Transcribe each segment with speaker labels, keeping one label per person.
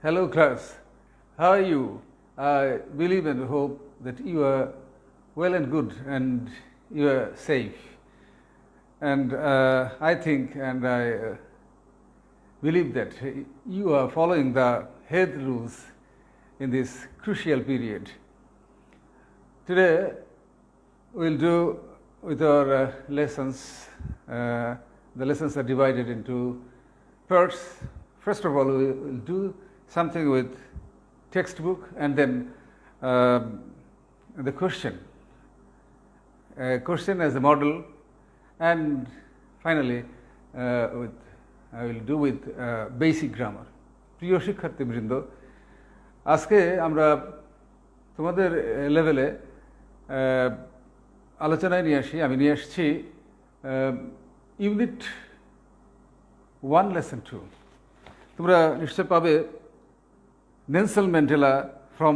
Speaker 1: Hello, class. How are you? I believe and hope that you are well and good and you are safe. And I think and I believe that you are following the health rules in this crucial period. Today, we'll do with our lessons. The lessons are divided into parts. First of all, we will do something with textbook and then the question as a model, and finally I will do with basic grammar. প্রিয় শিক্ষার্থীবৃন্দ, আজকে আমরা তোমাদের লেভেলে আলোচনায় আমি নিয়ে আসছি ইউনিট 1 লেসন 2। তোমরা নিশ্চয় পাবে Nelson Mandela from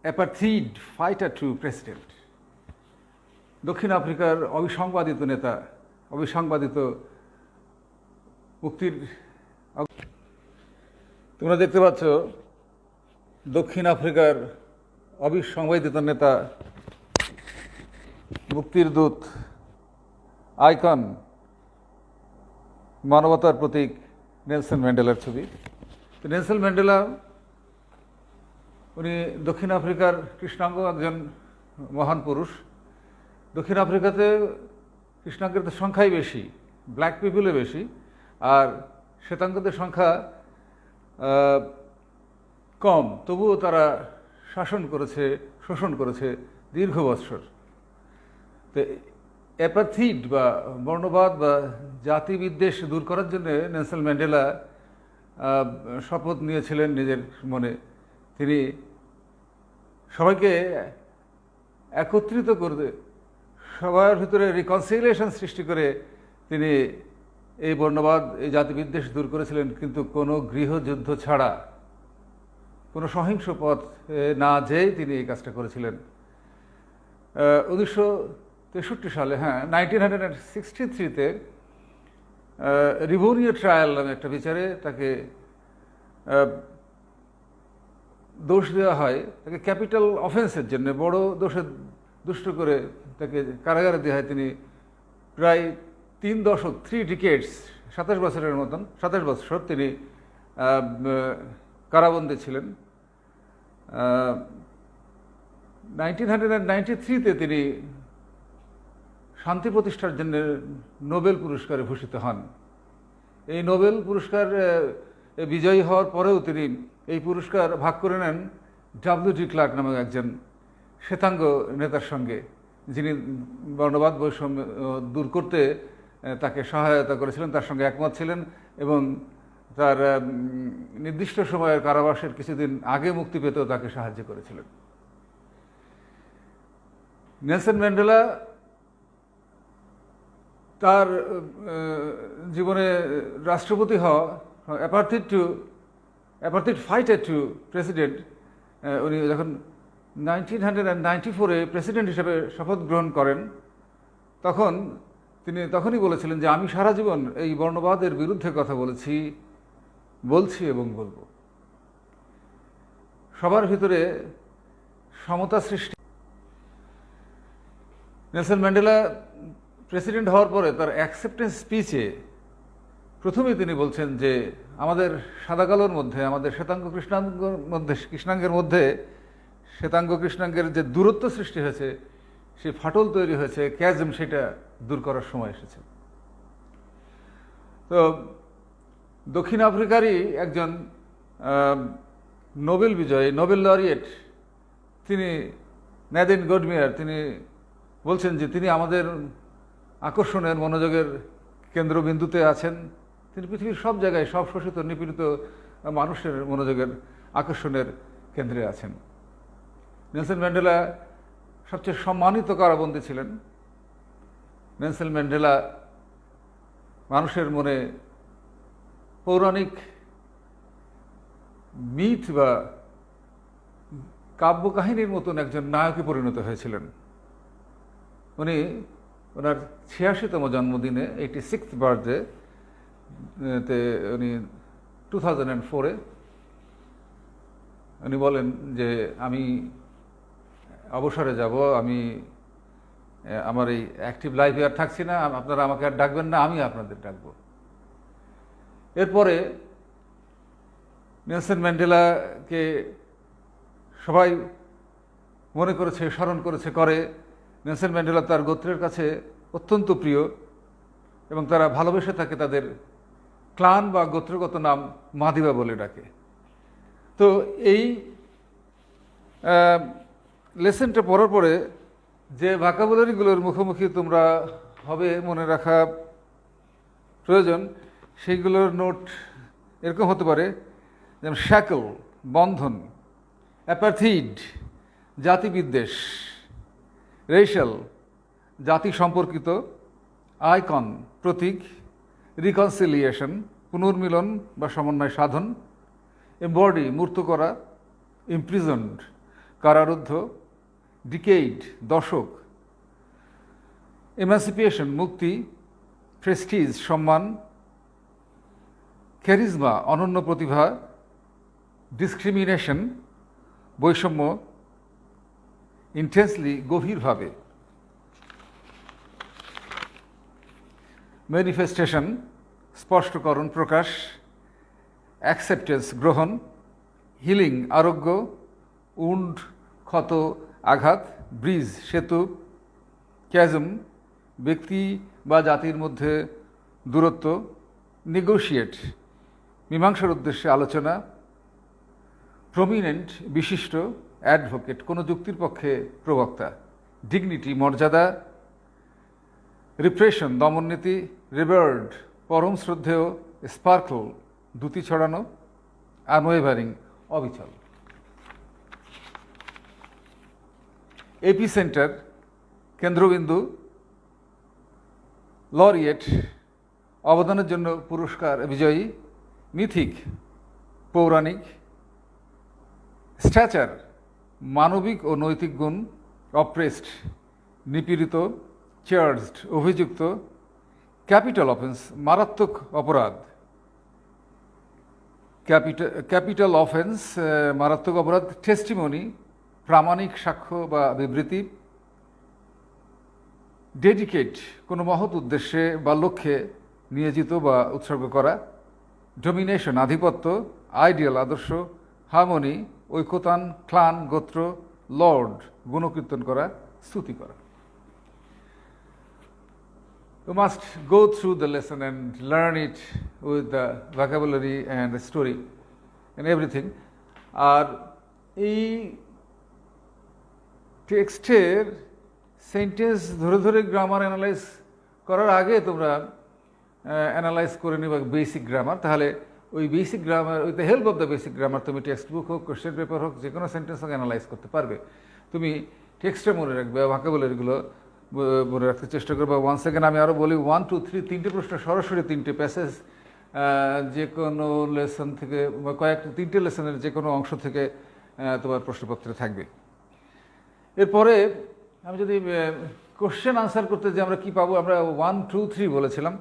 Speaker 1: apartheid fighter to president. দক্ষিণ আফ্রিকার অবিসংবাদিত নেতা, অবিসংবাদিত মুক্তির। তোমরা দেখতে পাচ্ছ দক্ষিণ আফ্রিকার অবিসংবাদিত নেতা, মুক্তির দূত, আইকন, মানবতার প্রতীক নেলসন ম্যান্ডেলার ছবি। তো নেলসন ম্যান্ডেলা উনি দক্ষিণ আফ্রিকার কৃষ্ণাঙ্গ একজন মহান পুরুষ। দক্ষিণ আফ্রিকাতে কৃষ্ণাঙ্গের সংখ্যাই বেশি, ব্ল্যাক পিপুলে বেশি, আর শ্বেতাঙ্গদের সংখ্যা কম। তবুও তারা শোষণ করেছে দীর্ঘ বৎসর। তো অ্যাপার্থিড বা বর্ণবাদ বা জাতিবিদ্বেষ দূর করার জন্য নেলসন ম্যান্ডেলা শপথ নিয়েছিলেন নিজের মনে। তিনি সবাইকে একত্রিত করতে, সবার ভিতরে রিকনসিলিয়েশন সৃষ্টি করে তিনি এই বর্ণবাদ, এই জাতিবিদ্বেষ দূর করেছিলেন, কিন্তু কোনো গৃহযুদ্ধ ছাড়া, কোনো সহিংস পথ না যেয়েই তিনি এই কাজটা করেছিলেন। 1963 সালে, 1963-তে রিভোনিয়া ট্রায়াল নামে একটা বিচারে তাকে দোষ দেওয়া হয়। তাকে ক্যাপিটাল অফেন্সের জন্য, বড় দোষে দুষ্ট করে তাকে কারাগারে দেওয়া হয়। তিনি প্রায় 3 দশক, 3 ডিকেডস, 27 বছরের মতন, 27 বছর তিনি কারাবন্দী ছিলেন। 1993-তে তিনি শান্তি প্রতিষ্ঠার জন্য নোবেল পুরস্কারে ভূষিত হন। এই নোবেল পুরস্কার বিজয়ী হওয়ার পরেও তিনি এই পুরস্কার ভাগ করে নেন ডব্লিউ.ডি. ক্লার্ক নামক একজন শ্বেতাঙ্গ নেতার সঙ্গে, যিনি বর্ণবাদ বৈষম্য দূর করতে তাকে সহায়তা করেছিলেন, তার সঙ্গে একমত ছিলেন এবং তার নির্দিষ্ট সময়ের কারাবাসের কিছুদিন আগে মুক্তি পেতেও তাকে সাহায্য করেছিলেন। নেলসন ম্যান্ডেলা তার জীবনে রাষ্ট্রপতি হওয়া, অ্যাপার্থিড ফাইটার টু প্রেসিডেন্ট, উনি যখন 1994-এ প্রেসিডেন্ট হিসেবে শপথ গ্রহণ করেন, তিনি তখনই বলেছিলেন যে আমি সারা জীবন এই বর্ণবাদের বিরুদ্ধে কথা বলছি এবং বলবো। সবার ভিতরে সমতা সৃষ্টি। নেলসন ম্যান্ডেলা প্রেসিডেন্ট হওয়ার পরে তার অ্যাকসেপ্টেন্স স্পিচে প্রথমেই তিনি বলছেন যে আমাদের সাদা কালোর মধ্যে, আমাদের শ্বেতাঙ্গ কৃষ্ণাঙ্গের মধ্যে শ্বেতাঙ্গ কৃষ্ণাঙ্গের যে দূরত্ব সৃষ্টি হয়েছে, সেই ফাটল তৈরি হয়েছে, ক্যাজম, সেটা দূর করার সময় এসেছে। তো দক্ষিণ আফ্রিকারই একজন নোবেল বিজয়ী, নোবেল লরিয়েট, তিনি ন্যাদিন গোডমিয়ার, তিনি বলছেন যে তিনি আমাদের আকর্ষণের, মনোযোগের কেন্দ্রবিন্দুতে আছেন। তিনি পৃথিবীর সব জায়গায় সব শোষিত, নিপীড়িত মানুষের মনোযোগের, আকর্ষণের কেন্দ্রে আছেন। নেলসন ম্যান্ডেলা সবচেয়ে সম্মানিত কারাবন্দী ছিলেন। নেলসন ম্যান্ডেলা মানুষের মনে পৌরাণিক মিথ বা কাব্যকাহিনীর মতন একজন নায়কে পরিণত হয়েছিলেন। উনি ওনার 86তম জন্মদিনে, 86th বার্থডে তে উনি 2004-এ উনি বলেন যে আমি অবসরে যাব, আমি আমার এই অ্যাক্টিভ লাইফে আর থাকছি না, আপনারা আমাকে আর ডাকবেন না, আমি আপনাদের ডাকবো। এরপরে নেলসন ম্যান্ডেলাকে সবাই মনে করেছে, স্মরণ করেছে, করে। নেলসন ম্যান্ডেলা তার গোত্রের কাছে অত্যন্ত প্রিয় এবং তারা ভালোবেসে থাকে তাদের ক্লান বা গোত্রগত নাম মাদিবা বলে ডাকে। তো এই লেসনটা পড়ার পরে যে ভোকাবুলারিগুলোর মুখোমুখি তোমরা হবে মনে রাখা প্রয়োজন, সেইগুলোর নোট এরকম হতে পারে, যেমন শ্যাকল বন্ধন, অ্যাপার্থিড জাতিবিদ্বেষ, রেশাল জাতি সম্পর্কিত, আইকন প্রতীক, রিকনসিলিয়েশন পুনর্মিলন বা সমন্বয় সাধন, এম্বডি মূর্ত করা, ইমপ্রিজন্ড কারারুদ্ধ, ডিকেইড দশক, এমান্সিপিয়েশন মুক্তি, প্রেস্টিজ সম্মান, ক্যারিজমা অনন্য প্রতিভা, ডিসক্রিমিনেশন বৈষম্য, ইন্টেন্সলি গভীরভাবে, ম্যানিফেস্টেশন স্পষ্টকরণ প্রকাশ, অ্যাকসেপ্টেন্স গ্রহণ, হিলিং আরোগ্য, উন্ড ক্ষত আঘাত, ব্রিজ সেতু, ক্যাজম ব্যক্তি বা জাতির মধ্যে দূরত্ব, নেগোশিয়েট মীমাংসার উদ্দেশ্যে আলোচনা, প্রমিনেন্ট বিশিষ্ট, অ্যাডভোকেট কোনো যুক্তির পক্ষে প্রবক্তা, ডিগনিটি মর্যাদা, রিপ্রেশন দমননীতি, রিভার্ড পরম শ্রদ্ধেয়, স্পার্কল দ্যুতি ছড়ানো, আনওয়েভারিং অবিচল। এপি সেন্টার কেন্দ্রবিন্দু, লরিয়েট অবদানের জন্য পুরস্কার বিজয়ী, মিথিক পৌরাণিক, স্ট্যাচার মানবিক ও নৈতিক গুণ, অপ্রেসড নিপীড়িত, চার্জড অভিযুক্ত, ক্যাপিটাল অফেন্স মারাত্মক অপরাধ, ক্যাপিটাল অফেন্স মারাত্মক অপরাধ, টেস্টিমনি প্রামাণিক সাক্ষ্য বা বিবৃতি, ডেডিকেট কোনো মহৎ উদ্দেশ্যে বা লক্ষ্যে নিয়োজিত বা উৎসর্গ করা, ডোমিনেশন আধিপত্য, আইডিয়াল আদর্শ, হারমোনি ঐকতান, ক্লান গোত্র, লর্ড গুণকীর্তন করা, স্তুতি করা। You must go through the lesson and learn it with the vocabulary and the story and everything. আর এই টেক্সটের সেন্টেন্স ধরে ধরে গ্রামার অ্যানালাইজ করার আগে তোমরা অ্যানালাইজ করে নিবা বেসিক গ্রামার, তাহলে ওই basic grammar, with the help of the basic grammar তুমি টেক্সট বুক হোক, কোশ্চেন পেপার হোক, যে কোনো সেন্টেন্স হোক অ্যানালাইজ করতে পারবে। তুমি টেক্সটে মনে রাখবে, ভোকাবুলারিগুলো মনে রাখতে চেষ্টা করবে। ওয়ান্স সেকেন্ড আমি আরও বলি, 1, 2, 3 তিনটে প্রশ্ন সরাসরি, তিনটে প্যাসেজ যে কোনো লেসন থেকে, তিনটে লেসনের যে কোনো অংশ থেকে তোমার প্রশ্নপত্রে থাকবে। এরপরে আমি যদি কোশ্চেন আনসার করতে যে আমরা কী পাবো, আমরা 1, 2, 3 বলেছিলাম।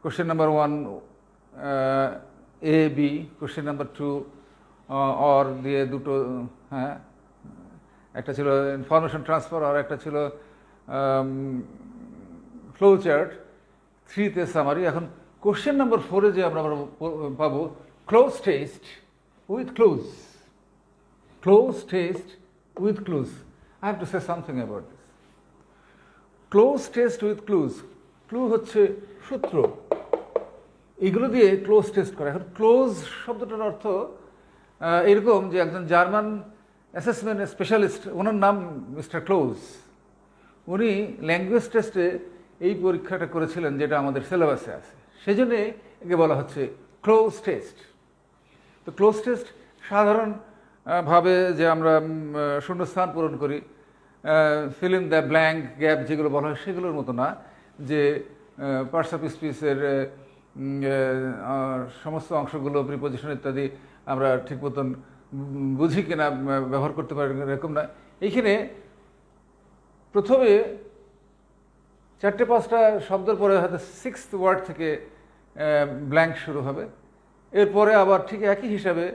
Speaker 1: Question number 1 A, B, question number 2 or দিয়ে দুটো, হ্যাঁ, একটা ছিল ইনফরমেশন ট্রান্সফার আর একটা ছিল ফ্লো চার্ট, 3তে সামারি। এখন কোশ্চেন নাম্বার 4-এ যে আমরা পাবো close test with clues, close test with clues. I have to say something about this. Close test with clues. Clue হচ্ছে সূত্র, এগুলো দিয়ে ক্লোজ টেস্ট করা। এখন ক্লোজ শব্দটার অর্থ এরকম যে একজন জার্মান অ্যাসেসমেন্ট স্পেশালিস্ট, ওনার নাম মিস্টার ক্লোজ, উনি ল্যাঙ্গুয়েজ টেস্টে এই পরীক্ষাটা করেছিলেন যেটা আমাদের সিলেবাসে আছে, সেজন্যে একে বলা হচ্ছে ক্লোজ টেস্ট। তো ক্লোজ টেস্ট সাধারণভাবে যে আমরা শূন্যস্থান পূরণ করি, fill in the blank gap যেগুলো বলা হয়, সেগুলোর মতো না যে পার্টস অফ স্পিচের সমস্ত অংশগুলো, প্রিপোজিশন ইত্যাদি আমরা ঠিক মতন বুঝি কিনা, ব্যবহার করতে পারি এরকম না। এইখানে প্রথমে 4-5টা শব্দের পরে হয়তো 6th ওয়ার্ড থেকে ব্ল্যাঙ্ক শুরু হবে, এরপরে আবার ঠিক একই হিসাবে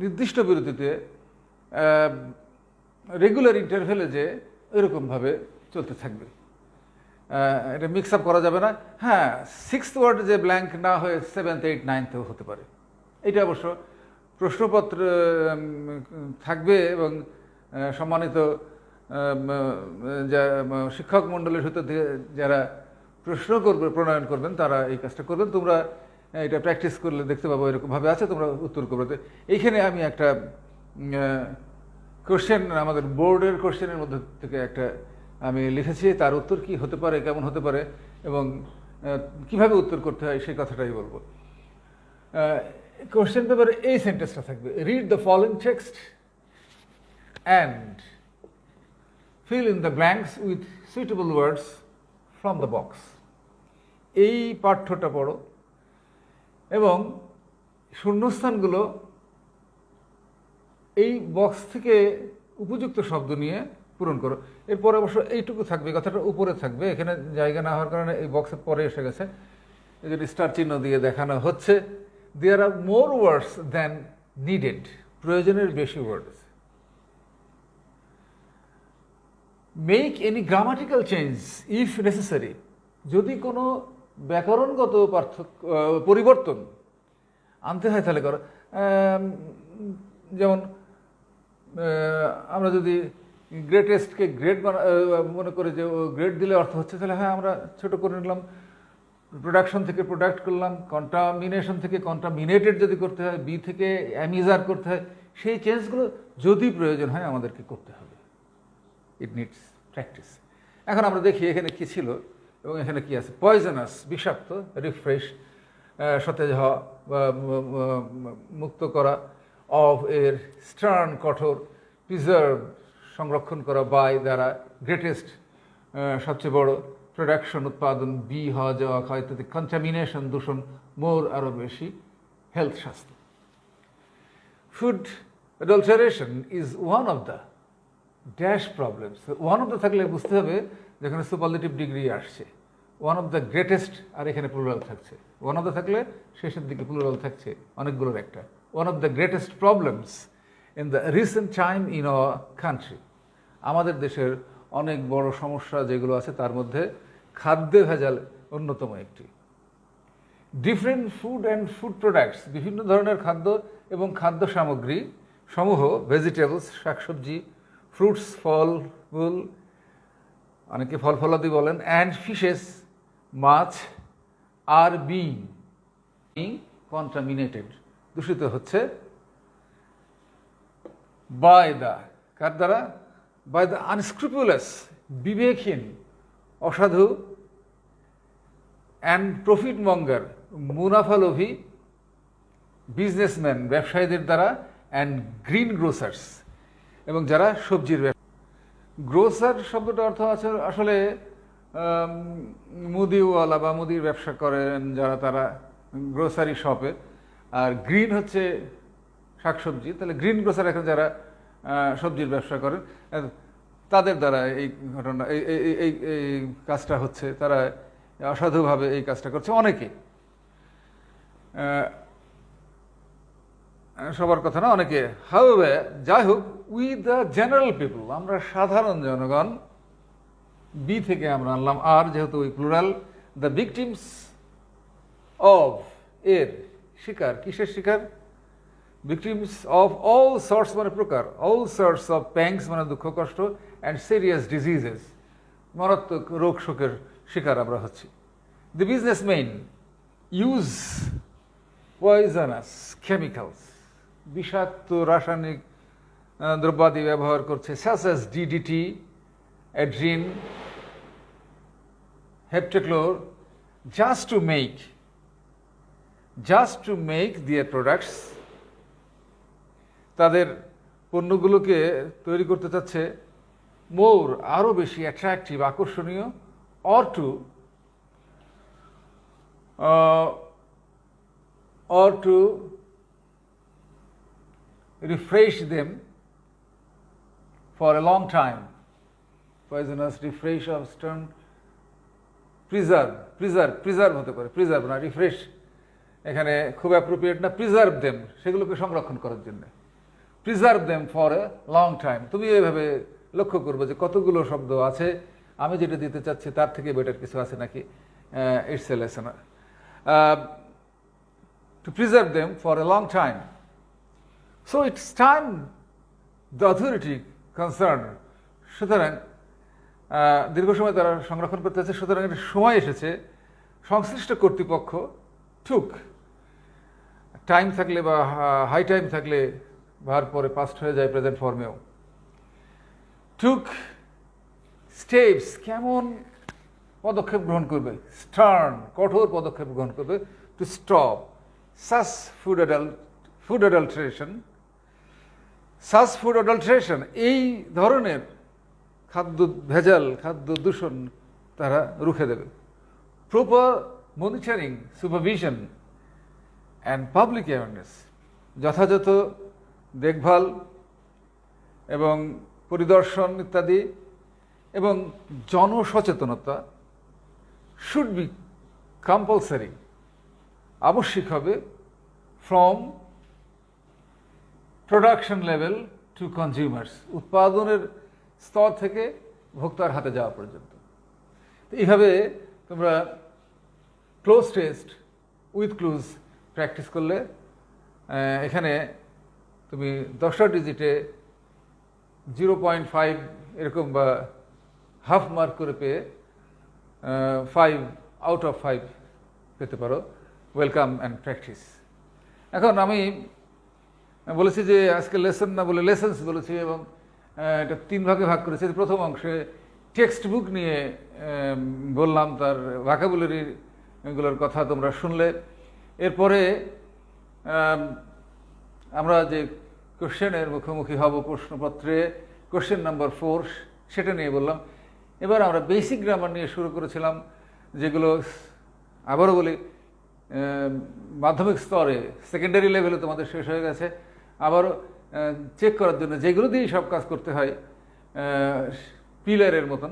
Speaker 1: নির্দিষ্ট বিরতিতে রেগুলার ইন্টারভেলে যে এরকমভাবে চলতে থাকবে। এটা মিক্স আপ করা যাবে না। হ্যাঁ, 6th ওয়ার্ড যে ব্ল্যাঙ্ক না হয়ে 7th, 8th, 9th-এও হতে পারে। এটা অবশ্য প্রশ্নপত্র থাকবে এবং সম্মানিত শিক্ষক মণ্ডলের ভিতর থেকে যারা প্রশ্ন করবে প্রণয়ন করবেন তারা এই কাজটা করবেন। তোমরা এটা প্র্যাকটিস করলে দেখতে পাবো এরকমভাবে আছে, তোমরা উত্তর করবে। এইখানে আমি একটা কোশ্চেন, আমাদের বোর্ডের কোশ্চেনের মধ্যে থেকে একটা আমি লিখেছি, তার উত্তর কি হতে পারে, কেমন হতে পারে এবং কিভাবে উত্তর করতে হয় সেই কথাটাই বলবো। কোশ্চেন পেপারে এই সেন্টেন্সটা থাকবে, read the following text and fill in the blanks with suitable words from the box. এই পাঠ্যটা পড়ো এবং শূন্যস্থানগুলো এই বক্স থেকে উপযুক্ত শব্দ নিয়ে পূরণ করো। এরপরে অবশ্য এইটুকু থাকবে, কথাটা উপরে থাকবে, এখানে জায়গা না হওয়ার কারণে এই বক্সের পরে এসে গেছে, এই জন্য স্টার চিহ্ন দিয়ে দেখানো হচ্ছে। দেয়ার আর মোর ওয়ার্ডস দ্যান নিডেড, প্রয়োজনের বেশি words. Make any grammatical change if necessary, যদি কোনো ব্যাকরণগত পরিবর্তন আনতে হয় তাহলে করো। যেমন আমরা যদি গ্রেটেস্টকে গ্রেট মনে করে যে গ্রেট দিলে অর্থ হচ্ছে, তাহলে হ্যাঁ আমরা ছোট করে নিলাম, প্রোডাকশন থেকে প্রোডাক্ট করলাম, কন্টামিনেশন থেকে কন্টামিনেটেড যদি করতে হয়, বি থেকে অ্যামিজার করতে হয়, সেই চেঞ্জগুলো যদি প্রয়োজন হয় আমাদেরকে করতে হবে। It needs practice. এখন আমরা দেখি এখানে কি ছিল এবং এখানে কি আছে। পয়জনাস, বিষাক্ত, রিফ্রেশ, সতেজ হওয়া বা মুক্ত করা, অফ এর, স্টার্ন, কঠোর, প্রিজার্ভ, সংরক্ষণ করা, বাই, দ্বারা, গ্রেটেস্ট, সবচেয়ে বড়, প্রোডাকশন, উৎপাদন, বি, হওয়া, যাওয়া, খাওয়া ইত্যাদি, কন্টামিনেশন, দূষণ, মোর, আরও বেশি, হেলথ, স্বাস্থ্য। Food adulteration is one of the dash problems. One of the থাকলে বুঝতে হবে যেখানে সুপারলেটিভ ডিগ্রি আসছে, ওয়ান অফ দ্য গ্রেটেস্ট, আর এখানে প্লুরাল থাকছে। ওয়ান অফ দ্য থাকলে শেষের দিকে প্লুরাল থাকছে, অনেকগুলোর একটা। One of the greatest problems in the recent time in our country, আমাদের দেশের অনেক বড় সমস্যা যেগুলো আছে তার মধ্যে খাদ্যে ভেজাল অন্যতম একটি। Different food and food products, বিভিন্ন ধরনের খাদ্য এবং খাদ্য সামগ্রী সমূহ, ভেজিটেবলস, শাকসবজি, ফ্রুটস, ফল ফুল, অনেকে ফল ফলাদি বলেন, অ্যান্ড ফিশেস, মাছ, আর বিং কন্টামিনেটেড, দূষিত হচ্ছে, বাই দ্য, কার দ্বারা? বাই দ্য আনস্ক্রুপুলাস, বিবেকহীন, অসাধু, অ্যান্ড প্রফিট মঙ্গার, মুনাফালোভী বিজনেসম্যান, ব্যবসায়ীদের দ্বারা, অ্যান্ড গ্রিন গ্রোসার্স, এবং যারা সবজির ব্যবসা। গ্রোসার শব্দটার অর্থ আছে আসলে মুদিওয়ালা বা মুদির ব্যবসা করেন যারা, তারা গ্রোসারি শপে। আর গ্রিন হচ্ছে শাকসবজি, তাহলে গ্রিন গ্রোসার এখন যারা সবজির ব্যবসা করেন তাদের দ্বারা এই ঘটনা এই কাজটা হচ্ছে, তারা অসাধুভাবে এই কাজটা করছে অনেকে। সবার কথা না, অনেকে। হাউএভার, যাই হোক, উই দ্য জেনারেল পিপল, আমরা সাধারণ জনগণ, বি থেকে আমরা আনলাম আর, যেহেতু ওই প্লুরাল, দ্য ভিকটিমস অফ, এর, শিকার, কিসের শিকার? ভিকটিমস অফ অল সর্টস মানে প্রকার, অল সর্টস অফ প্যাংস মানে দুঃখ কষ্ট, অ্যান্ড সিরিয়াস ডিজিজেস, মারাত্মক রোগ শোকের শিকার আমরা হচ্ছি। The businessman use poisonous chemicals, বিষাক্ত রাসায়নিক দ্রব্যাদি ব্যবহার করছে, such as DDT, aldrin, heptachlor, just to make their products, তাদের পণ্যগুলোকে তৈরি করতে চাচ্ছে, মোর, আরও বেশি, অ্যাট্রাকটিভ, আকর্ষণীয়, or to refresh them for a long time. Poisonous, refresh of stern, preserve হতে পারে, preserve না, refresh, এখানে খুব অ্যাপ্রোপ্রিয়েট না। প্রিজার্ভ দেম, সেগুলোকে সংরক্ষণ করার জন্য। Preserve them for a long time. তুমি এইভাবে লক্ষ্য করবে যে কতগুলো শব্দ আছে, আমি যেটা দিতে চাচ্ছি তার থেকে বেটার কিছু আছে নাকি। It's a lesson two preserve them for a long time. So it's time the authority concern, সুতরাং দীর্ঘ সময় তারা সংরক্ষণ করতে চাচ্ছে, সুতরাং একটা সময় এসেছে সংশ্লিষ্ট কর্তৃপক্ষ টুক, টাইম থাকলে বা হাই টাইম থাকলে ভার পরে পাস্ট হয়ে যায় প্রেজেন্ট ফর্মেও। টুক স্টেপস, কেমন পদক্ষেপ গ্রহণ করবে, স্টার্ন, কঠোর পদক্ষেপ গ্রহণ করবে, to stop such food adulteration. Such food adulteration, এই ধরনের খাদ্য ভেজাল, খাদ্য দূষণ তারা রুখে দেবে। Proper monitoring, supervision and public awareness, যথাযথ দেখভাল এবং পরিদর্শন ইত্যাদি এবং জনসচেতনতা শুড বি কম্পালসারি, আবশ্যিক হবে, from production level to consumers, উৎপাদনের স্তর থেকে ভোক্তার হাতে যাওয়া পর্যন্ত। এইভাবে তোমরা cloze test with clues practice করলে এখানে তুমি 10টা ডিজিটে 0.5 এরকম বা হাফ মার্ক করে পেয়ে 5 আউট অফ 5 পেতে পারো। Welcome and practice. এখন আমি বলেছি যে আজকে লেসন না বলে লেসন্স বলেছি, এবং এটা 3 ভাগে ভাগ করেছি। প্রথম অংশে টেক্সট বুক নিয়ে বললাম, তার ভোকাবুলারিগুলোর কথা তোমরা শুনলে। এরপরে আমরা যে কোশ্চেনের মুখোমুখি হব প্রশ্নপত্রে, কোশ্চেন নাম্বার 4, সেটা নিয়ে বললাম। এবার আমরা বেসিক গ্রামার নিয়ে শুরু করেছিলাম, যেগুলো আবারও বলি মাধ্যমিক স্তরে, সেকেন্ডারি লেভেলে তোমাদের শেষ হয়ে গেছে। আবারও চেক করার জন্য যেগুলো দিয়েই সব কাজ করতে হয় পিলারের মতন,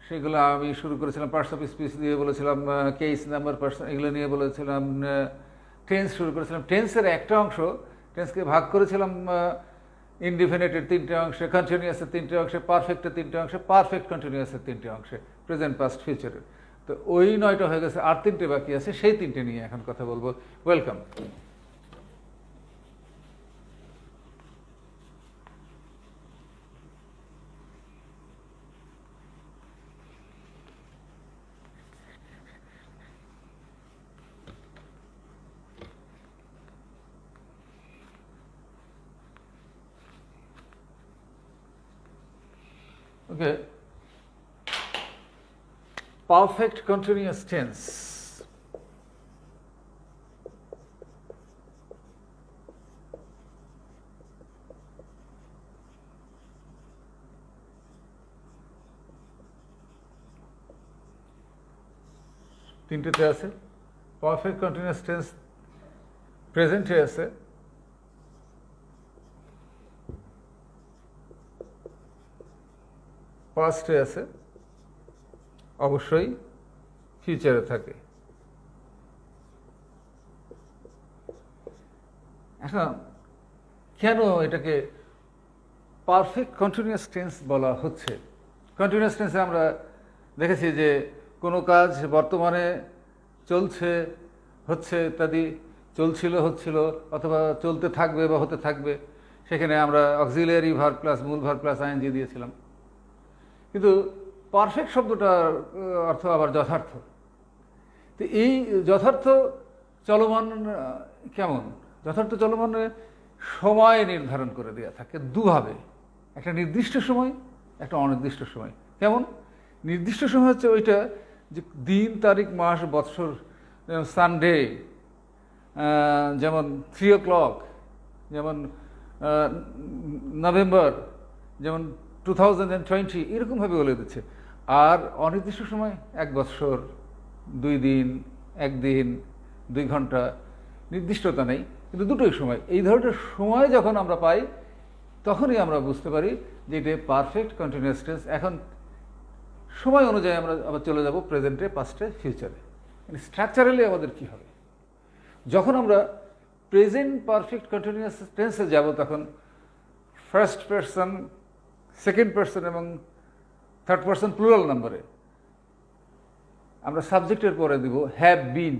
Speaker 1: সেগুলো আমি শুরু করেছিলাম। পার্টস অফ স্পিচ দিয়ে বলেছিলাম, কেস নাম্বার, পার্সন, এগুলো নিয়ে বলেছিলাম। টেন্স শুরু করেছিলাম। টেন্সের একটা অংশ, টেন্সকে ভাগ করেছিলাম ইনডিফিনিটের 3টে অংশে, কন্টিনিউয়াসের 3টে অংশে, পারফেক্টের 3টে অংশে, পারফেক্ট কন্টিনিউয়াসের 3টে অংশে, প্রেজেন্ট, পাস্ট, ফিউচারের। তো ওই 9টা হয়ে গেছে, আর 3টে বাকি আছে, সেই 3টে নিয়ে এখন কথা বলবো। Welcome. Okay. Perfect continuous tense. তিনটেতে আছে। পারফেক্ট কন্টিনিউয়াস টেন্স প্রেজেন্টে আছে, পাস্টে আছে, অবশ্যই ফিউচারে থাকে। এখন কেন এটাকে পারফেক্ট কন্টিনিউয়াস টেন্স বলা হচ্ছে? কন্টিনিউয়াস টেন্সে আমরা দেখেছি যে কোনো কাজ বর্তমানে চলছে, হচ্ছে ইত্যাদি, চলছিল, হচ্ছিল, অথবা চলতে থাকবে বা হতে থাকবে, সেখানে আমরা অক্সিলিয়ারি ভার্ব প্লাস মূল ভার্ব প্লাস আইএনজি দিয়েছিলাম। কিন্তু পারফেক্ট শব্দটার অর্থ আবার যথার্থ। তো এই যথার্থ চলমান কেমন? যথার্থ চলমানে সময় নির্ধারণ করে দেওয়া থাকে দুভাবে, একটা নির্দিষ্ট সময়, একটা অনির্দিষ্ট সময়। কেমন? নির্দিষ্ট সময় হচ্ছে ওইটা যে দিন, তারিখ, মাস, বৎসর, যেমন সানডে, যেমন 3 o'clock, যেমন নভেম্বর, যেমন 2020, এরকমভাবে বলে দিচ্ছে। আর অনির্দিষ্ট সময় 1 বৎসর, 2 দিন, 1 দিন, 2 ঘন্টা, নির্দিষ্টতা নেই, কিন্তু দুটোই সময়। এই ধরনের সময় যখন আমরা পাই তখনই আমরা বুঝতে পারি যে এটা পারফেক্ট কন্টিনিউয়াস টেন্স। এখন সময় অনুযায়ী আমরা আবার চলে যাব প্রেজেন্টে, পাস্টে, ফিউচারে। স্ট্রাকচারালি আমাদের কি হবে? যখন আমরা প্রেজেন্ট পারফেক্ট কন্টিনিউয়াস টেন্সে যাব তখন ফার্স্ট পারসন, সেকেন্ড পারসন এবং থার্ড পারসন প্লুরাল নাম্বারে আমরা সাবজেক্টের পরে দিব হ্যাভ বিন,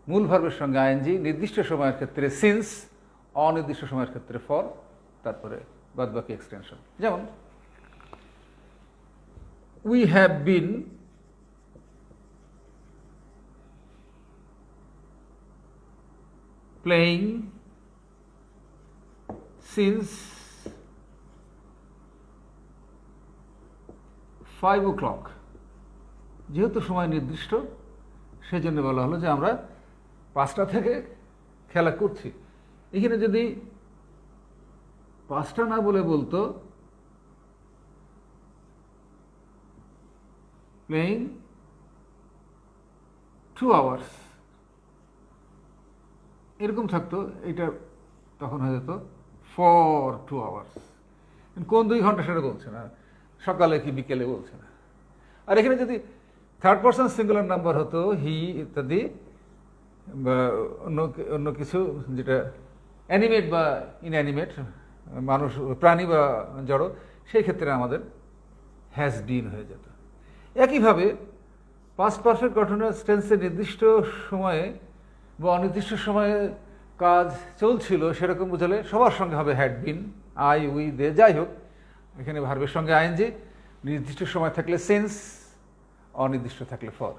Speaker 1: মূল ভার্বের সঙ্গে আইএনজি, নির্দিষ্ট সময়ের ক্ষেত্রে সিন্স, অনির্দিষ্ট সময়ের ক্ষেত্রে ফর, তারপরে বাদবাকি এক্সটেনশন। যেমন we have been playing since 5 o'clock। যেহেতু সময় নির্দিষ্ট সেজন্য বলা হলো যে আমরা 5টা থেকে খেলা করছি। এখানে যদি 5টা না বলে বলতো প্লেইং 2 hours, এরকম থাকতো, এটা তখন হয়ে যেত ফর 2 hours। কোন 2 ঘন্টা সেটা বলছে না, সকালে কি বিকেলে বলছে না। আর এখানে যদি থার্ড পারসন সিঙ্গুলার নাম্বার হতো হি ইত্যাদি বা অন্য কিছু যেটা অ্যানিমেট বা ইনঅ্যানিমেট, মানুষ, প্রাণী বা জড়, সেই ক্ষেত্রে আমাদের হ্যাজ বিন হয়ে যেত। একইভাবে পাস্ট পারফেক্ট কন্টিনিউয়াস টেন্সে নির্দিষ্ট সময়ে বা অনির্দিষ্ট সময়ে কাজ চলছিল সেরকম বোঝালে সবার সঙ্গে হবে হ্যাড বিন, আই, উই, দে, যাই হোক। এখানে ভার্বের সঙ্গে আইএনজি, নির্দিষ্ট সময় থাকলে সিন্স, অনির্দিষ্ট থাকলে ফর।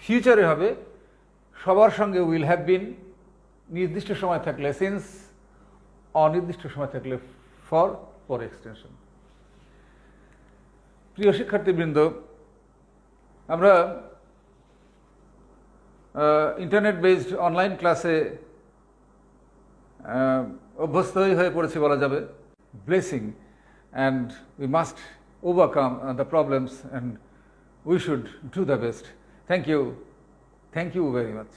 Speaker 1: ফিউচারে হবে সবার সঙ্গে উইল হ্যাভ বিন, নির্দিষ্ট সময় থাকলে সিন্স, অনির্দিষ্ট সময় থাকলে ফর, পরে এক্সটেনশন। প্রিয় শিক্ষার্থীবৃন্দ, আমরা ইন্টারনেট বেসড অনলাইন ক্লাসে অভ্যস্তই হয়ে পড়েছি বলা যাবে। Blessing, and we must overcome the problems and we should do the best. Thank you very much.